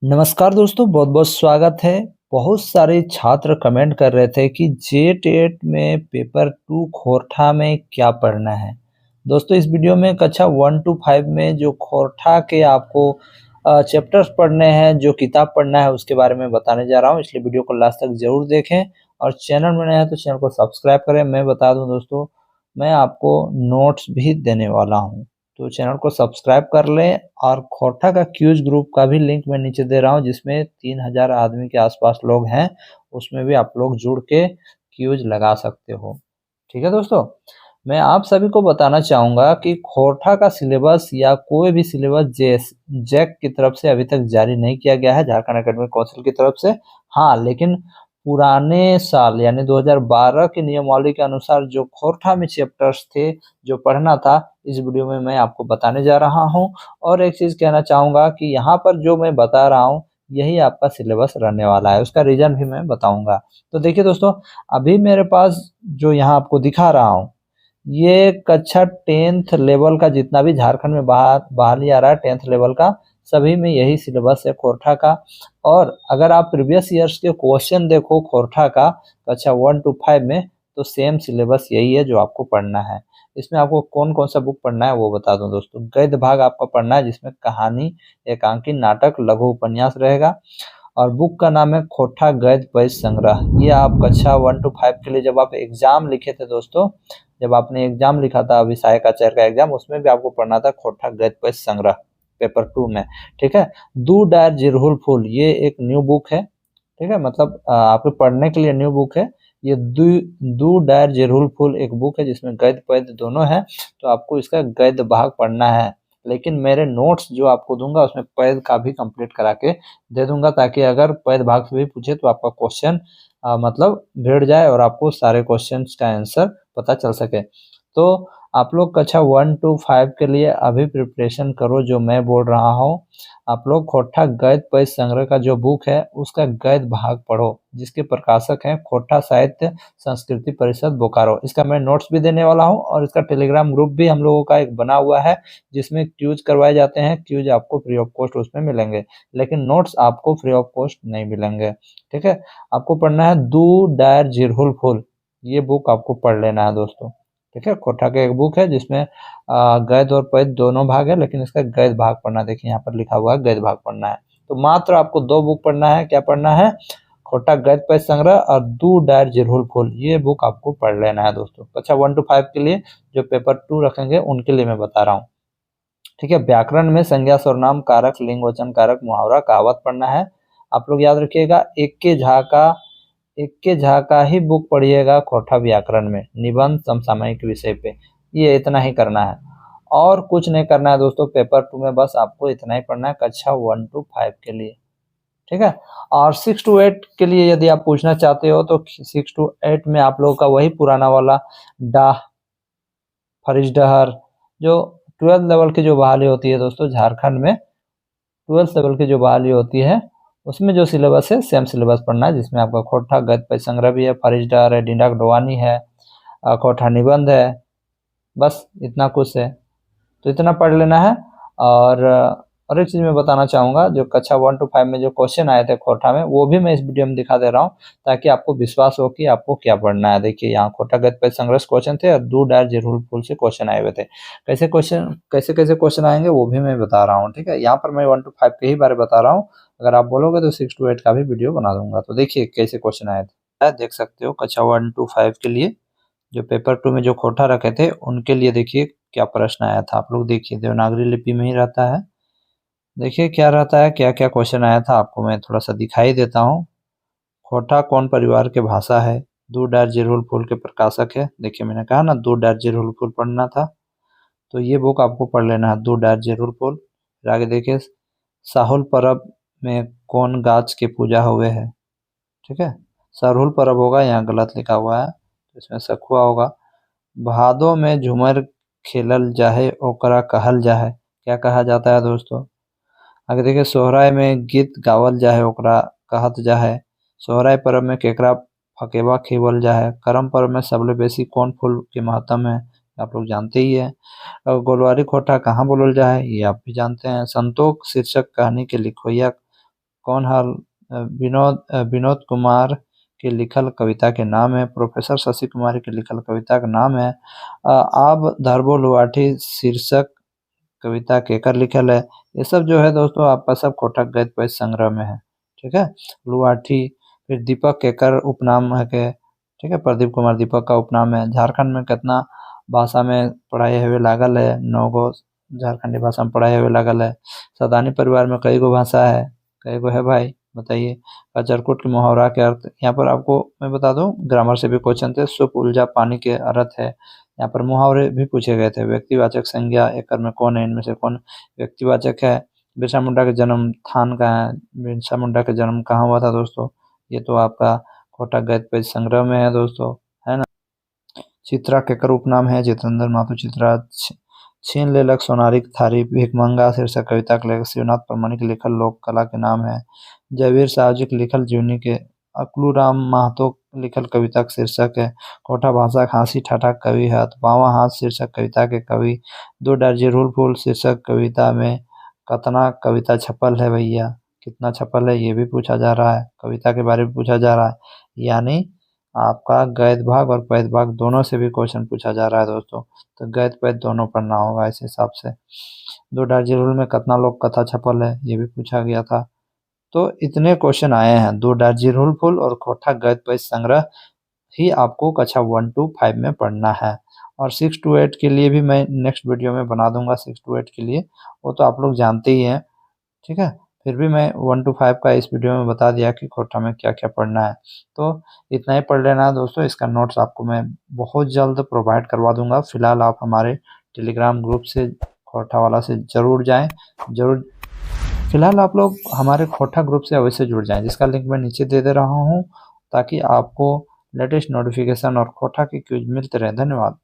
नमस्कार दोस्तों, बहुत-बहुत स्वागत है। बहुत सारे छात्र कमेंट कर रहे थे कि जेट-8 में पेपर 2 खोरठा में क्या पढ़ना है। दोस्तों इस वीडियो में कक्षा 1 टू 5 में जो खोरठा के आपको चैप्टर्स पढ़ने हैं, जो किताब पढ़ना है उसके बारे में बताने जा रहा हूँ, इसलिए वीडियो को लास्ट तक ज़रूर देखें और चैनल में नए हैं तो चैनल को सब्सक्राइब करें। मैं बता दूँ दोस्तों, मैं आपको नोट्स भी देने वाला हूँ। तो चैनल को सब्सक्राइब कर लें और खोरठा का क्यूज ग्रुप का भी लिंक मैं नीचे दे रहा हूँ, जिसमें 3000 आदमी के आसपास लोग हैं। उसमें भी आप लोग जुड़ के क्यूज लगा सकते हो। ठीक है दोस्तों, मैं आप सभी को बताना चाहूँगा कि खोरठा का सिलेबस या कोई भी सिलेबस जैक की तरफ से अभी तक जारी नहीं किया गया है, झारखंड एकेडमिक काउंसिल की तरफ से। हाँ, लेकिन पुराने साल यानी 2012 की नियमावली के अनुसार जो खोरठा में चैप्टर्स थे, जो पढ़ना था, इस वीडियो में मैं आपको बताने जा रहा हूँ। और एक चीज़ कहना चाहूँगा कि यहाँ पर जो मैं बता रहा हूँ, यही आपका सिलेबस रहने वाला है। उसका रीज़न भी मैं बताऊँगा। तो देखिए दोस्तों, अभी मेरे पास जो यहाँ आपको दिखा रहा हूँ, ये कक्षा 10th लेवल का जितना भी झारखंड में बहाली आ रहा है 10th लेवल का, सभी में यही सिलेबस है खोरठा का। और अगर आप प्रीवियस ईयर्स के क्वेश्चन देखो खोरठा का कक्षा 1 टू 5 में, तो सेम सिलेबस यही है जो आपको पढ़ना है। इसमें आपको कौन-कौन सा बुक पढ़ना है वो बता दूं दोस्तों। गद्य भाग आपका पढ़ना है, जिसमें कहानी, एकांकी, नाटक, लघु उपन्यास रहेगा। और बुक का नाम है खोरठा गद्य पद्य संग्रह। ये आप कक्षा 1 टू 5 के लिए जब आप एग्जाम लिखे थे दोस्तों, जब आपने एग्जाम लिखा था अभी सहायक आचार्य का एग्जाम, उसमें भी आपको पढ़ना था खोरठा गद्य पद्य संग्रह पेपर 2 में। ठीक है। दू डायर जिरहुल फूल, ये एक न्यू बुक है। ठीक है, मतलब आपके पढ़ने के लिए न्यू बुक है। ये दू दू डायर जिरहुल फूल एक बुक है, जिसमें गद्य पद्य दोनों है। तो आपको इसका गद्य भाग पढ़ना है, लेकिन मेरे नोट्स जो आपको दूंगा उसमें पद्य का भी कंप्लीट करा के दे दूंगा, ताकि अगर पद्य भाग से भी पूछे तो आपका क्वेश्चन मतलब भिड़ जाए और आपको सारे क्वेश्चंस का आंसर पता चल सके। तो आप लोग कक्षा 1 टू 5 के लिए अभी प्रिपरेशन करो, जो मैं बोल रहा हूँ। आप लोग खोरठा गद्य पद्य संग्रह का जो बुक है उसका गद्य भाग पढ़ो, जिसके प्रकाशक हैं खोरठा साहित्य संस्कृति परिषद बोकारो। इसका मैं नोट्स भी देने वाला हूँ और इसका टेलीग्राम ग्रुप भी हम लोगों का एक बना हुआ है, जिसमें क्यूज करवाए जाते हैं। क्यूज आपको फ्री ऑफ कॉस्ट उसमें मिलेंगे, लेकिन नोट्स आपको फ्री ऑफ कॉस्ट नहीं मिलेंगे। ठीक है, आपको पढ़ना है दू डायर जिरहुल फूल, ये बुक आपको पढ़ लेना है दोस्तों। ठीक है, खोरठा का एक बुक है जिसमें गद्य और पद्य दोनों भाग है, लेकिन इसका गद्य भाग पढ़ना, देखिए यहाँ पर लिखा हुआ है गद्य भाग पढ़ना है। तो मात्र आपको 2 बुक पढ़ना है। क्या पढ़ना है? खोरठा गद्य पद्य संग्रह और दू डायर जिरहुल फूल, ये बुक आपको पढ़ लेना है दोस्तों। कक्षा 1 टू 5 के लिए जो पेपर 2 रखेंगे उनके लिए मैं बता रहा हूँ। ठीक है, व्याकरण में संज्ञा सर्वनाम कारक, लिंग वचन कारक, मुहावरा, कहावत पढ़ना है। आप लोग याद रखिएगा, एक के झा का ही बुक पढ़िएगा खोरठा व्याकरण में, निबंध समसामयिक विषय पे। ये इतना ही करना है और कुछ नहीं करना है दोस्तों। पेपर 2 में बस आपको इतना ही पढ़ना है कक्षा 1 टू 5 के लिए। ठीक है, और 6 टू 8 के लिए यदि आप पूछना चाहते हो तो 6 टू 8 में आप लोगों का वही पुराना वाला डाह, फरिश्डहर, जो 12th लेवल की जो बहाली होती है दोस्तों झारखंड में, 12th लेवल की जो बहाली होती है उसमें जो सिलेबस है सेम सिलेबस पढ़ना है, जिसमें आपका खोरठा गद्य पद्य संग्रह भी है, फरिश्डहर है, डिंडक डोवानी है, खोरठा निबंध है। बस इतना कुछ है, तो इतना पढ़ लेना है। और एक चीज़ मैं बताना चाहूँगा, जो कक्षा 1 टू 5 में जो क्वेश्चन आए थे खोरठा में, वो भी मैं इस वीडियो में दिखा दे रहा हूँ, ताकि आपको विश्वास हो कि आपको क्या पढ़ना है। देखिए यहाँ खोरठा गद्य पद्य संग्रह से क्वेश्चन थे और दू डायर जिरहुल फूल से क्वेश्चन आए हुए थे। कैसे कैसे क्वेश्चन आएंगे वो भी मैं बता रहा हूँ। ठीक है, यहाँ पर मैं 1 टू 5 के ही बारे बता रहा हूँ। अगर आप बोलोगे तो 6 टू 8 का भी वीडियो बना दूंगा। तो देखिए कैसे क्वेश्चन आए थे, देख सकते हो कक्षा 1 टू 5 के लिए जो पेपर 2 में जो खोरठा रखे थे उनके लिए देखिए क्या प्रश्न आया था। आप लोग देखिए, देवनागरी लिपि में ही रहता है। देखिए क्या रहता है, क्या क्या क्वेश्चन आया था, आपको मैं थोड़ा सा दिखाई देता हूँ। खोरठा कौन परिवार के भाषा है? दू डायर जिरहुल फूल के प्रकाशक है। देखिए मैंने कहा ना, दू डायर जिरहुल फूल पढ़ना था, तो ये बुक आपको पढ़ लेना है, दू डायर जिरहुल फूल। फिर आगे देखिए, साहुल परब में कौन गाछ के पूजा हुए है? ठीक है, सरहुल परब होगा, यहाँ गलत लिखा हुआ है, तो इसमें सखुआ होगा। भादो में झूमर खेलल जाहे ओकरा कहल जाहे, क्या कहा जाता है दोस्तों? आगे देखिए, सोहराय में गीत गावल जाहे ओकरा कहत जाहे। सोहराय पर्व में केकरा फकेवा खिवल जाहे। करम पर्व में सबले बेसी कौन फूल के महत्व है? आप लोग जानते ही है। और गोलवारी खोरठा कहाँ बोलल जाहे? ये आप भी जानते हैं। संतोष शीर्षक कहानी के लिखवैया कौन हाल विनोद कुमार के लिखल कविता के नाम है। प्रोफेसर शशि कुमार के लिखल कविता का नाम है आब धरबो लुआठी शीर्षक कविता केकर लिखल है। ये सब जो है दोस्तों आपका सब कोटक गद्य पद्य संग्रह में है। ठीक है, लुआठी। फिर दीपक केकर उपनाम है के, ठीक है, प्रदीप कुमार दीपक का उपनाम है। झारखंड में कितना भाषा में पढ़ाई हुए लागल है, 9 गो झारखंडी भाषा में पढ़ाई हुए लागल है। सदानी परिवार में कई गो भाषा है, कई गो है भाई बताइए। कचरकुट के मुहावरा के अर्थ, यहाँ पर आपको मैं बता दूं ग्रामर से भी क्वेश्चन थे। सुप उलझा पानी के अर्थ है। यहाँ पर मुहावरे भी पूछे गए थे। व्यक्तिवाचक संज्ञा एकर में कौन है, इनमें से कौन व्यक्तिवाचक है। बिरसा मुंडा का जन्म स्थान कहाँ है, बिरसा मुंडा का जन्म कहाँ हुआ था दोस्तों, ये तो आपका कोटक गद्य पद्य संग्रह में है दोस्तों, है ना। चित्रा केकर उपनाम है, जितेंद्र माथुर चित्रा। छीन लेलक सोनारिक थारी भिखमंगा शीर्षक कविता के लेखक शिवनाथ प्रामाणिक लिखल लोक कला के नाम है। जयवीर साहू के लिखल जीवनी के। अकलूराम महतो लिखल कविता के शीर्षक है। कोठा भाषा खांसी ठाठा कवि है। बावा हाथ शीर्षक कविता के कवि। दो डार्जिलिंग फूल शीर्षक कविता में कतना कविता छपल है भैया, कितना छपल है ये भी पूछा जा रहा है, कविता के बारे में पूछा जा रहा है। यानी आपका गद्य भाग और पद्य भाग दोनों से भी क्वेश्चन पूछा जा रहा है दोस्तों। तो गद्य पद्य दोनों पढ़ना होगा इस हिसाब से। दो डार्जिलिंग में कितना लोक कथा छपल है ये भी पूछा गया था। तो इतने क्वेश्चन आए हैं। दो डार्जिलिंग फूल और कोठा गद्य पद्य संग्रह ही आपको कक्षा 1 to 5 में पढ़ना है। और 6 to 8 के लिए भी मैं नेक्स्ट वीडियो में बना दूंगा। 6 to 8 के लिए वो तो आप लोग जानते ही हैं, ठीक है। फिर भी मैं 1 to 5 का इस वीडियो में बता दिया कि कोठा में क्या क्या पढ़ना है। तो इतना ही पढ़ लेना है दोस्तों। इसका नोट्स आपको मैं बहुत जल्द प्रोवाइड करवा दूंगा। फिलहाल आप हमारे टेलीग्राम ग्रुप से कोठा वाला से ज़रूर जाएं, ज़रूर। फिलहाल आप लोग हमारे कोठा ग्रुप से अवश्य जुड़ जाएं, जिसका लिंक मैं नीचे दे रहा हूँ, ताकि आपको लेटेस्ट नोटिफिकेशन और कोठा के क्विज मिलते रहे। धन्यवाद।